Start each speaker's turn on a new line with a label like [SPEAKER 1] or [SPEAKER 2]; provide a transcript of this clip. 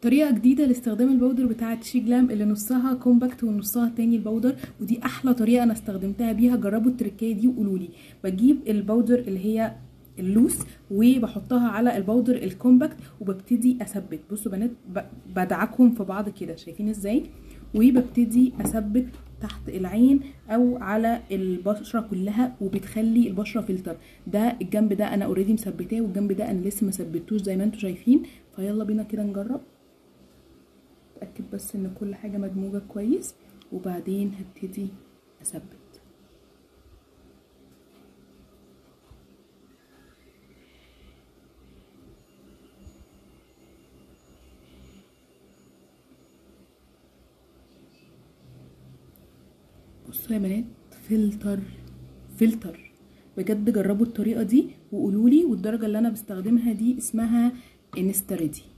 [SPEAKER 1] طريقه جديده لاستخدام البودر بتاعه شي جلام اللي نصها كومباكت ونصها التاني البودر، ودي احلى طريقه انا استخدمتها بيها. جربوا التركيه دي وقولوا لي. بجيب البودر اللي هي اللوس وبحطها على البودر الكومباكت وببتدي اثبت. بصوا بنات بدعكهم في بعض كده، شايفين ازاي؟ وببتدي اثبت تحت العين او على البشره كلها، وبتخلي البشره فلتر. ده الجنب ده انا اوريدي مثبتاه، والجنب ده انا لسه ما ثبتوش زي ما انتم شايفين. فيلا بينا كده نجرب. اتاكد بس ان كل حاجه مدموجه كويس، وبعدين هبتدي اثبت. بصوا يا بنات، فلتر فلتر بجد. جربوا الطريقه دي وقولوا لي. والدرجه اللي انا بستخدمها دي اسمها انستريدي.